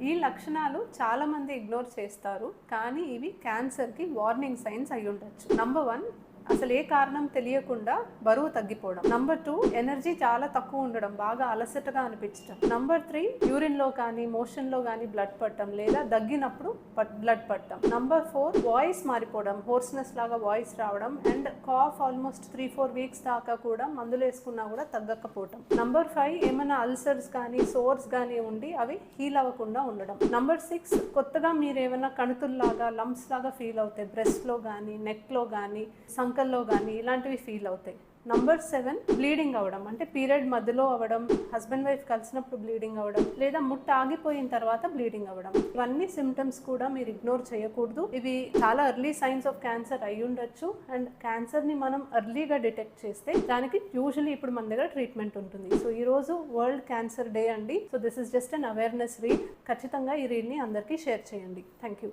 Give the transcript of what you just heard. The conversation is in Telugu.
ఈ లక్షణాలు చాలా మంది ఇగ్నోర్ చేస్తారు, కానీ ఇవి క్యాన్సర్కి వార్నింగ్ సైన్స్ అయి ఉండొచ్చు. నంబర్ 1, అసలు ఏ కారణం తెలియకుండా బరువు తగ్గిపోవడం. నంబర్ 2, ఎనర్జీ చాలా తక్కువ ఉండడం, బాగా అలసటగా అనిపించడం. నంబర్ 3, యూరిన్లో కానీ మోషన్లో కానీ బ్లడ్ పట్టడం లేదా దగ్గినప్పుడు బ్లడ్ పట్టడం. నంబర్ 4, వాయిస్ మారిపోవడం, హోర్స్నెస్ లాగా వాయిస్ రావడం అండ్ కాఫ్ ఆల్మోస్ట్ 3-4 వీక్స్ దాకా కూడా మందులు వేసుకున్నా కూడా తగ్గకపోవడం. నంబర్ 5, ఏమైనా అల్సర్స్ కానీ సోర్స్ కానీ ఉండి అవి హీల్ అవ్వకుండా ఉండడం. నంబర్ 6, కొత్తగా మీరు ఏమైనా కణుతుల్లాగా లంప్స్ లాగా ఫీల్ అవుతాయి, బ్రెస్ట్లో కానీ నెక్లో కానీ సంకల్లో కానీ ఇలాంటివి ఫీల్ అవుతాయి. నంబర్ 7, బ్లీడింగ్ అవ్వడం, అంటే పీరియడ్ మధ్యలో అవ్వడం, హస్బెండ్ వైఫ్ కలిసినప్పుడు బ్లీడింగ్ అవ్వడం లేదా ముట్ట ఆగిపోయిన తర్వాత బ్లీడింగ్ అవ్వడం. ఇవన్నీ సిమ్టమ్స్ కూడా మీరు ఇగ్నోర్ చేయకూడదు. ఇవి చాలా ఎర్లీ సైన్స్ ఆఫ్ క్యాన్సర్ అయి ఉండొచ్చు అండ్ క్యాన్సర్ని మనం ఎర్లీగా డిటెక్ట్ చేస్తే దానికి యూజువల్లీ ఇప్పుడు మన దగ్గర ట్రీట్మెంట్ ఉంటుంది. సో ఈరోజు వరల్డ్ క్యాన్సర్ డే అండి. So this is just an awareness read. ఖచ్చితంగా ఈ రీడ్ని అందరికీ షేర్ చేయండి. Thank you.